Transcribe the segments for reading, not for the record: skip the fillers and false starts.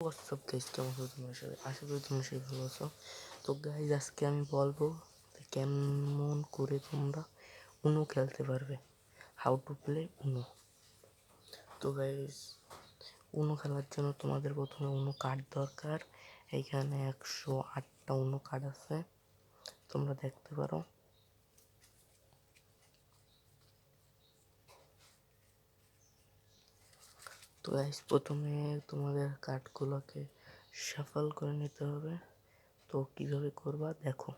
WhatsApp guys, কেমন আছো তোমরা সবাই? আশা করি তোমরা সবাই ভালো আছো। তো গাইস, আজকে আমি বলবো কেমন করে তোমরা উনো খেলতে পারবে, হাউ টু প্লে উনো। তো গাইস, উনো খেলার জন্য তোমাদের প্রথমে উনো কার্ড দরকার। এইখানে 108টা উনো কার্ড আছে, তোমরা দেখতে পারো। তো গাইস, প্রথমে তোমাদের কার্ডগুলোকে শাফল করে নিতে হবে। তো কিভাবে করবা দেখো।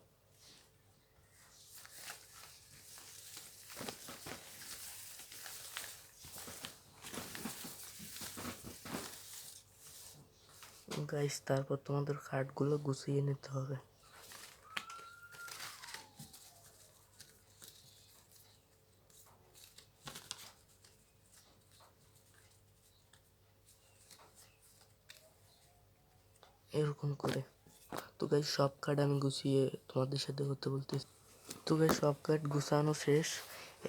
গাইস, তারপর তোমাদের কার্ডগুলো গুছিয়ে নিতে হবে। এরকম করে। তো গাইস, সব কার্ড আমি গুছিয়ে তোমাদের সাথে করতে বলতেছি। তো গাইস, সব কার্ড গুছানো শেষ।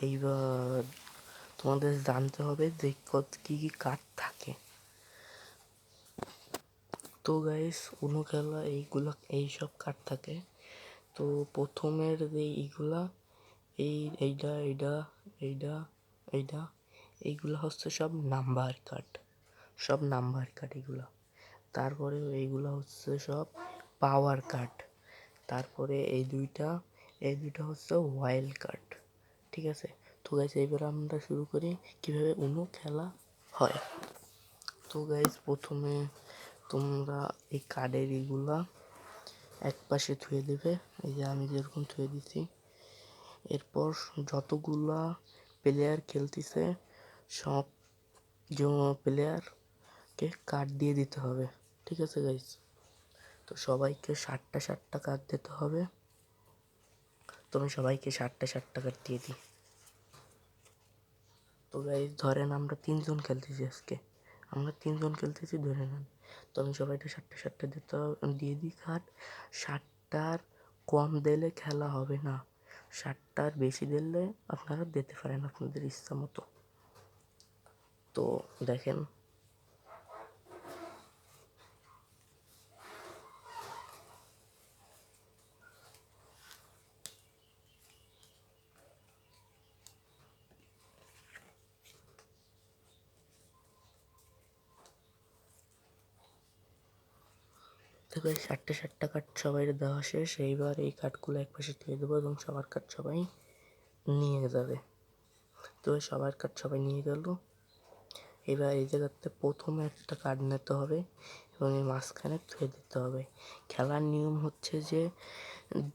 এইবার তোমাদের জানতে হবে যে কি কি কার্ড থাকে। তো গাইস, উনো খেলা এইগুলা এইসব কার্ড থাকে। তো প্রথমের যে এইগুলা এইটা এইটা এইটা এইটা এইগুলা হচ্ছে সব নাম্বার কার্ড, সব নাম্বার কার্ড এগুলা। তারপরে এইগুলা হচ্ছে সব পাওয়ার কার্ড। তারপরে এই দুইটা হচ্ছে ওয়াইল্ড কার্ড। ঠিক আছে। তো গাইস, এইবার আমরা শুরু করি কিভাবে উনো খেলা হয়। তো গাইস, প্রথমে তোমরা এই কার্ডের এইগুলা এক পাশে থুয়ে দেবে, এই যে আমি যেরকম থুয়ে দিছি। এরপর যতগুলা প্লেয়ার খেলতেছে সব প্লেয়ারকে কার্ড দিয়ে দিতে হবে। ঠিক আছে গাইস। তো সবাইকে 7টা কার্ড দিতে হবে। তো আমি সবাইকে 7টা কার্ড দিয়ে দিই। তো গাইস, ধরেন আমরা 3জন খেলতেছি আজকে, আমরা 3জন খেলতেছি ধরে নেন। তো আমি সবাইকে 7টা দিয়ে দিই কার্ড। 7টার কম দিলে খেলা হবে না, 7টার বেশি দিলে আপনারা দিতে পারেন আপনাদের ইচ্ছা মতো। তো দেখেন, দেখো এই 7টা কার্ড সবাই দেওয়া শেষ। এইবার এই কার্ডগুলো এক পাশে দিয়ে দেবো এবং সবার কার্ড সবাই নিয়ে যাবে। তো সবার কার্ড সবাই নিয়ে গেল। এবার এই জায়গাতে প্রথমে একটা কার্ড নিতে হবে এবং এই মাঝখানে থুয়ে দিতে হবে। খেলার নিয়ম হচ্ছে যে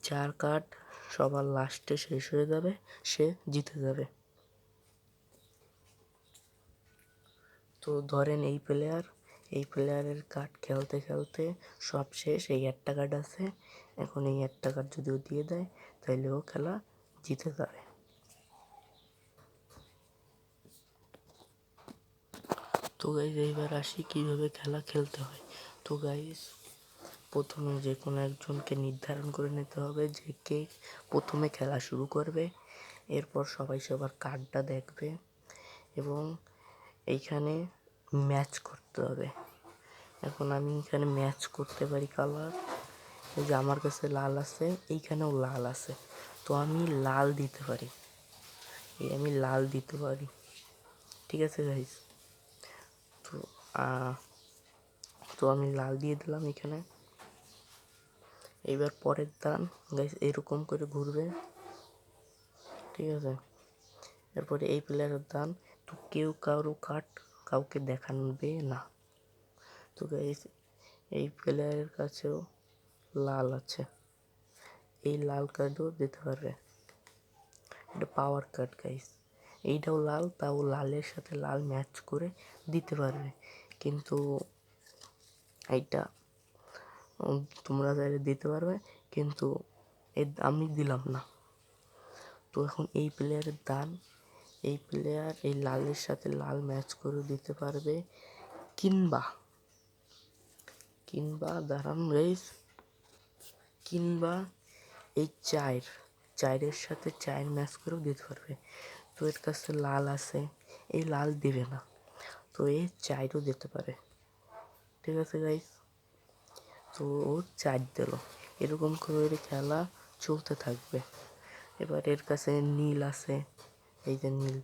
যার কার্ড সবার লাস্টে শেষ হয়ে যাবে সে জিতে যাবে। তো ধরেন এই প্লেয়ারের কার্ড খেলতে খেলতে সব শেষ, এই একটা কার্ড আছে। এখন এই একটা কার্ড যদি ও দিয়ে দেয় তাহলে ও খেলা জিতে যাবে। তো গাইজ, এইবার আসি কিভাবে খেলা খেলতে হয়। তো গাইজ, প্রথমে যে কোনো একজনকে নির্ধারণ করে নিতে হবে যে কে প্রথমে খেলা শুরু করবে। এরপর সবাই সবার কার্ডটা দেখবে এবং এইখানে ম্যাচ করতে হবে। এখন আমি এখানে ম্যাচ করতে পারি কালার। এই যে আমার কাছে লাল আছে, এইখানেও লাল আছে, তো আমি লাল দিতে পারি। আমি লাল দিতে পারি। ঠিক আছে গাইজ। তো তো আমি লাল দিয়ে দিলাম এখানে। এইবার পরের দান গাইজ এরকম করে ঘুরবে। ঠিক আছে। এরপরে এই প্লেয়ারের দান। তো কেউ কারো কার্ড কাউকে দেখাবে না। তো গাইজ, এই প্লেয়ারের কাছেও লাল আছে, এই লাল কার্ডও দিতে পারবে। এটা পাওয়ার কার্ড গাইজ। এইটাও লাল, তাও লালের সাথে লাল ম্যাচ করে দিতে পারবে। কিন্তু এইটা তোমরা চাইলে দিতে পারবে, কিন্তু আমি দিলাম না। তো এখন এই প্লেয়ারের দান, এই প্লেয়ার এই লালের সাথে লাল ম্যাচ করে দিতে পারবে, কিংবা দাঁড়ান গাইজ, কিংবা এই চারের সাথে 4 ম্যাচ করেও দিতে পারবে। তো এর কাছে লাল আছে, এই লাল দিবে না, তো এই 4ও দিতে পারে। ঠিক আছে গাইস, তো ও 4 দিল। এরকম করে খেলা চলতে থাকবে। এবার এর কাছে নীল আছে, এই যে নীল,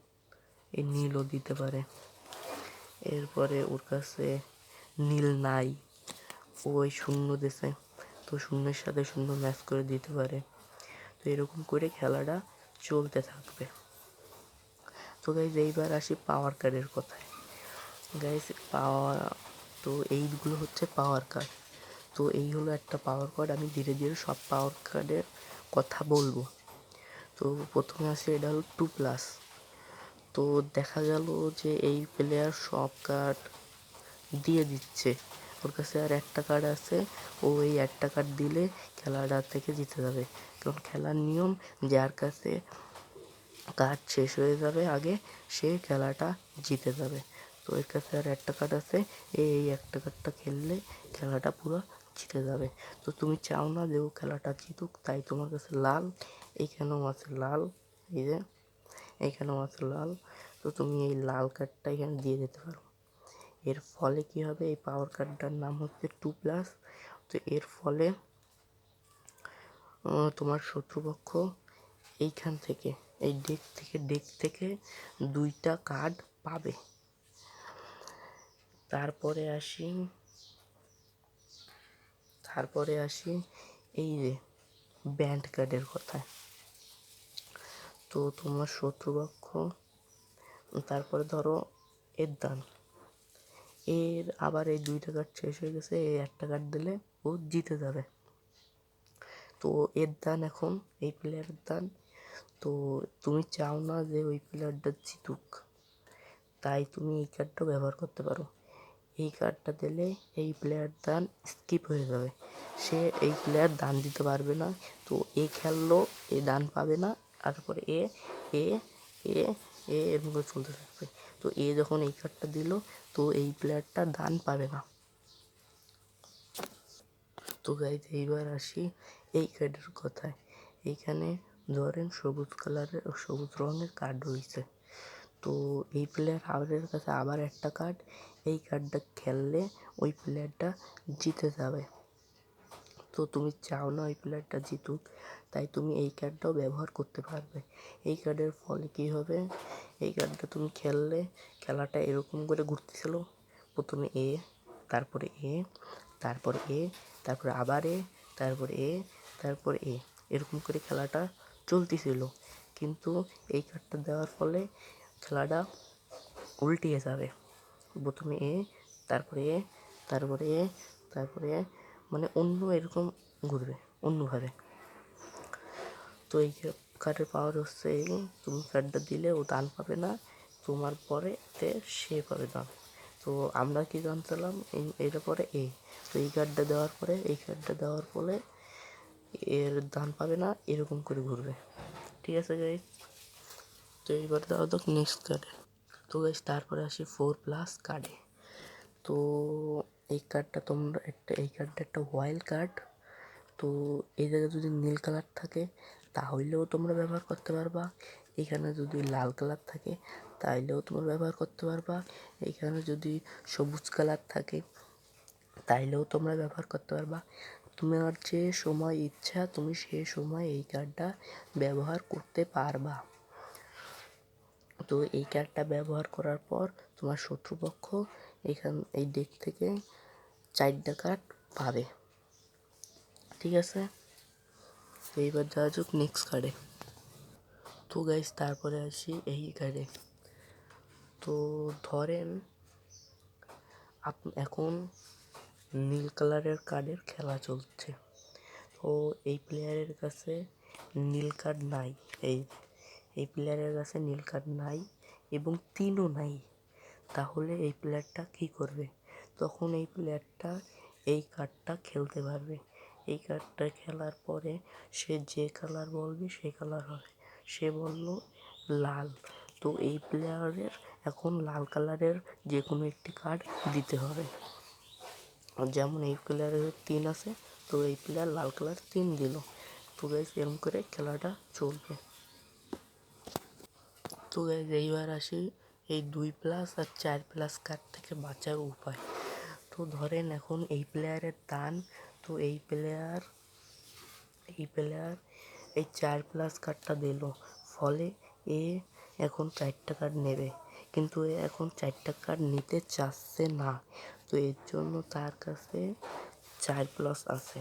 এই নীলও দিতে পারে। এরপরে ওর কাছে নীল নাই, ওই শূন্য দিছে, তো শূন্যের সাথে শূন্য ম্যাচ করে দিতে পারে। তো এরকম করে খেলাটা চলতে থাকবে। তো গাইজ এইবার আসি পাওয়ার কার্ডের কথায়। গাইজ পাওয়ার, তো এইগুলো হচ্ছে পাওয়ার কার্ড। তো এই হলো একটা পাওয়ার কার্ড। আমি ধীরে ধীরে সব পাওয়ার কার্ডের কথা বলবো। তো প্রথমে আসে, এটা হলো 2+। তো দেখা গেল যে এই প্লেয়ার সব কার্ড দিয়ে দিচ্ছে, ওর কাছে আর একটা কার্ড আছে, ও এই একটা কার্ড দিলে খেলাটা থেকে জিতে যাবে। কারণ খেলার নিয়ম, যার কাছে কার্ড শেষ হয়ে যাবে আগে, সে খেলাটা জিতে যাবে। তো এর কাছে আর একটা কার্ড আছে, এই একটা কার্ডটা খেললে খেলাটা পুরো জিতে যাবে। তো তুমি চাও না যে ও খেলাটা জিতুক, তাই তোমার কাছে লাল, এইখানেও আছে লাল, এই যে এইখানেও আছে লাল। তো তুমি এই লাল কার্ডটা এখানে দিয়ে দিতে পারো। এর ফলে কি হবে, এই পাওয়ার কার্ডটার নাম হচ্ছে 2+। তো এর ফলে তোমার শত্রুপক্ষ এইখান থেকে, এই ডেক থেকে 2টা কার্ড পাবে। তারপরে আসি এই যে ব্যান্ড কার্ডের কথায়। তো তোমার শত্রুপক্ষ, তারপরে ধরো এর দান, এর আবার এই 2টা কার্ড শেষ হয়ে গেছে, এই একটা কার্ড দিলে ও জিতে যাবে। তো এর দান এখন, এই প্লেয়ারের দান, তো তুমি চাও না যে ওই প্লেয়ারটা জিতুক, তাই তুমি এই কার্ডটা ব্যবহার করতে পারো। এই কার্ডটা দিলে এই প্লেয়ার দান স্কিপ হয়ে যাবে, সে এই প্লেয়ার দান দিতে পারবে না। তো এ খেললো, এ দান পাবে না, তারপরে এ এ এ এ এরকম করে চলতে থাকবে। তো এ যখন এই কার্ডটা দিল, তো এই প্লেয়ারটা দান পাবে না। তো গাইজ এইবার আসি এই কার্ডের কথায়। এইখানে ধরেন সবুজ রঙের কার্ড রয়েছে। তো এই প্লেয়ারের কাছে আবার একটা কার্ড, এই কার্ডটা খেললে ওই প্লেয়ারটা জিতে যাবে। তো তুমি চাও না ওই প্লেয়ারটা জিতুক, তাই তুমি এই কার্ডটাও ব্যবহার করতে পারবে। এই কার্ডের ফলে কী হবে, এই কার্ডটা তুমি খেললে খেলাটা এরকম করে ঘুরতেছিল, প্রথমে এ, তারপরে এ, তারপরে এ, তারপরে আবার এ, তারপরে এ, তারপরে এ, এরকম করে খেলাটা চলতেছিল। কিন্তু এই কার্ডটা দেওয়ার ফলে খেলাটা উল্টিয়ে যাবে, প্রথমে এ, তারপরে এ, তারপরে এ, তারপরে এ, মানে অন্য এরকম ঘুরবে অন্যভাবে। তো এই কার্ডের পাওয়ার হচ্ছে এই, তুমি কার্ডটা দিলে ও দান পাবে না, তোমার পরে তে সে পাবে দান। তো আমরা কি জানতাম, এর পরে এ, তো এই কার্ডটা দেওয়ার পরে, এই কার্ডটা দেওয়ার ফলে এর দান পাবে না, এরকম করে ঘুরবে। ঠিক আছে গাইস, তো এইবার দাও তো নেক্সট কার্ডে। তো গাইস তারপরে আসি 4+ কার্ডে। তো এই কার্ডটা তোমরা এই কার্ডটা একটা ওয়াইল্ড কার্ড। তো এই জায়গায় যদি নীল কালার থাকে তাহলেও তোমরা ব্যবহার করতে পারবা, এখানে যদি লাল কালার থাকে তাইলেও তোমরা ব্যবহার করতে পারবা, এখানে যদি সবুজ কালার থাকে তাইলেও তোমরা ব্যবহার করতে পারবা। তোমার যে সময় ইচ্ছা তুমি সে সময় এই কার্ডটা ব্যবহার করতে পারবা। তো এই কার্ডটা ব্যবহার করার পর তোমার শত্রুপক্ষ এই ডেক থেকে 4টা কার্ড পাবে। ঠিক আছে, তো এইবার যাওয়া যাক নেক্সট কার্ডে। তো গাইস তারপরে আসি এই কার্ডে। তো ধরেন এখন নীল কালারের কার্ডের খেলা চলছে। তো এই প্লেয়ারের কাছে নীল কার্ড নাই, এই প্লেয়ারের কাছে নীল কার্ড নাই এবং 3ও নাই। তাহলে এই প্লেয়ারটা কী করবে, তখন এই প্লেয়ারটা এই কার্ডটা খেলতে পারবে। এই কার্ডটা খেলার পরে সে যে কালার বলবে সেই কালার হবে। সে বলল লাল, তো এই প্লেয়ারের এখন লাল কালারের যে কোনো একটি কার্ড দিতে হবে। যেমন এই প্লেয়ারের 3 আছে, তো এই প্লেয়ার লাল কালার 3 দিল। তো গাইস এরকম করে খেলাটা চলবে। তো গাইস এইবার আসি এই 2+ আর 4+ কার্ড থেকে বাঁচার উপায়। তো ধরেন এখন এই প্লেয়ারের দান, তো এই প্লেয়ার এই 4+ কার্ডটা দিল, ফলে এ এখন 4টা কার্ড নেবে, কিন্তু এ এখন 4টা কার্ড নিতে চাচ্ছে না। তো এর জন্য তার কাছে 4+ আছে,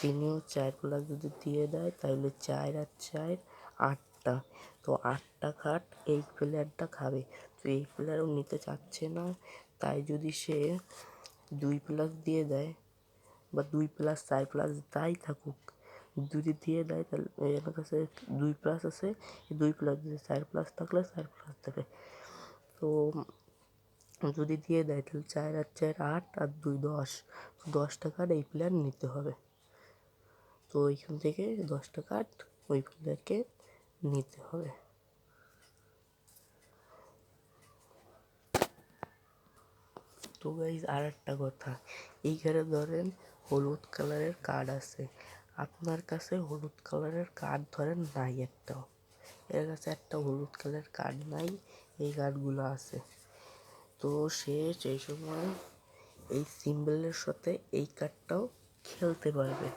তিনিও 4+ যদি দিয়ে দেয় তাহলে 4 আর 4 8টা। তো 8টা কার্ড এই প্লেয়ারটা খাবে। তো এই প্লেয়ারও নিতে চাচ্ছে না, তাই যদি সে 2+ দিয়ে দেয় বা 2+ 4+ তাই থাকুক, যদি দিয়ে দেয় তাহলে এর কাছে 2+ আছে, 2+ দিয়ে 4+ থাকলে 4+ দেবে। তো যদি দিয়ে দেয় তাহলে 4 আর 4 8 আর 2 10, 10টা কার্ড এই প্লেয়ার নিতে হবে। তো ওইখান থেকে 10টা কার্ড ওই প্লেয়ারকে নিতে হবে। তো গাইজ আর একটা কথা, এইখানে ধরেন হলুদ কালারের কার্ড আছে, আপনার কাছে হলুদ কালারের কার্ড ধরেন নাই একটাও, এর কাছে একটা হলুদ কালারের কার্ড নাই, এই কার্ডগুলো আছে। তো সে সেই সময় এই সিম্বলের সাথে এই কার্ডটাও খেলতে পারবে।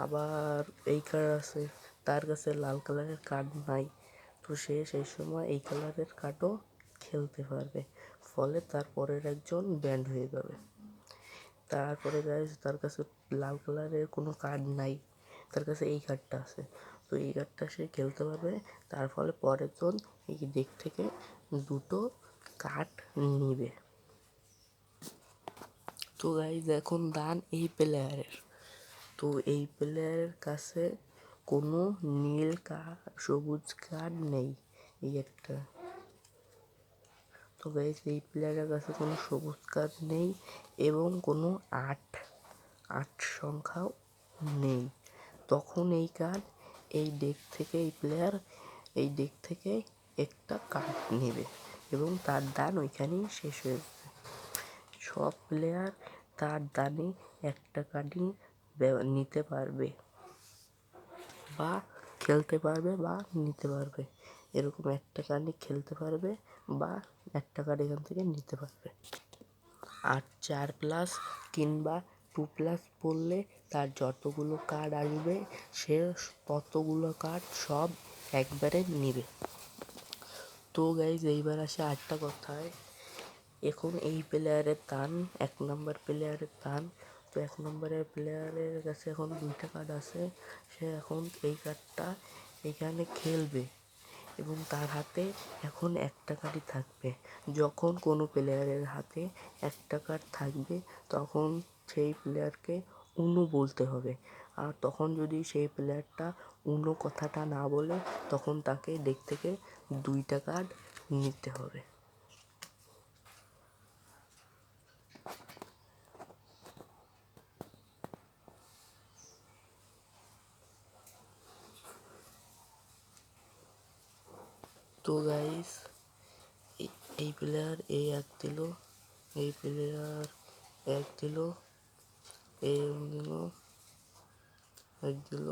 আবার এই কার্ড আছে, তার কাছে লাল কালারের কার্ড নাই, তো সে সেই সময় এই কালারের কার্ডও খেলতে পারবে, ফলে তার পরের একজন ব্যান্ড হয়ে যাবে। তারপরে গাইস তার কাছে লাল কালারের কোনো কার্ড নাই, তার কাছে এই কার্ডটা আছে, তো এই কার্ডটা সে খেলতে পারবে, তার ফলে পরের জন এই দিক থেকে 2টো কার্ড নিবে। তো গাইস এখন দান এই প্লেয়ারের, তো এই প্লেয়ারের কাছে কোনো নীল কার্ড সবুজ কার্ড নেই, এই একটা। তো গাইস এই প্লেয়ারের কাছে কোনো সবুজ কার্ড নেই এবং কোনো 8 সংখ্যাও নেই। তখন এই কার্ড এই ডেক থেকে এই প্লেয়ার এই ডেক থেকে একটা কার্ড নেবে এবং তার দান ওইখানেই শেষ হয়ে যাবে। সব প্লেয়ার তার দানে একটা কার্ডই নিতে পারবে বা খেলতে পারবে বা নিতে পারবে, এরকম একটা কার্ডই খেলতে পারবে বা একটা কার্ড এখান থেকে নিতে পারবে। আর 4+ কিংবা 2+ পড়লে তার যতগুলো কার্ড আসবে সে ততগুলো কার্ড সব একবারে নিবে। তো গাইজ এইবার আসে আরেকটা কথায়, এখন এই প্লেয়ারের দান 1 নম্বর প্লেয়ারের দান, তো 1 নম্বরের প্লেয়ারের কাছে এখন 2টা কার্ড আছে, সে এখন এই কার্ডটা এখানে খেলবে এবং তার হাতে এখন একটা কার্ডই থাকবে। যখন কোনো প্লেয়ারের হাতে একটা কার্ড থাকবে তখন সেই প্লেয়ারকে উনো বলতে হবে, আর তখন যদি সেই প্লেয়ারটা উনো কথাটা না বলে তখন তাকে ডেক থেকে 2টা কার্ড নিতে হবে। তো গাইস এই প্লেয়ার এই এক দিল, এই প্লেয়ার এক দিল, এই দিল, এক দিল।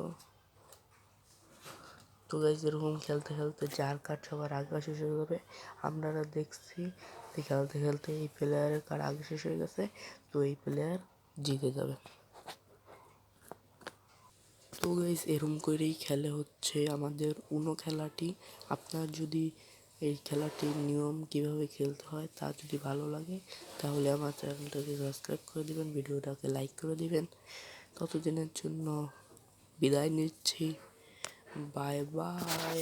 তো গাইস এরকম খেলতে খেলতে যার কার্ড সবার আগে শেষ হয়ে যাবে, আপনারা দেখছি খেলতে খেলতে এই প্লেয়ারের কার্ড আগে শেষ হয়ে গেছে, তো এই প্লেয়ার জিতে যাবে। তো গাইস এরকম করেই খেলে হচ্ছে আমাদের উনো খেলাটি। আপনার যদি এই খেলাটির নিয়ম কিভাবে খেলতে হয় তা যদি ভালো লাগে তাহলে আমার চ্যানেলটাকে সাবস্ক্রাইব করে দিবেন, ভিডিওটাকে লাইক করে দিবেন। ততদিনের জন্য বিদায় নিচ্ছি, বাই বাই।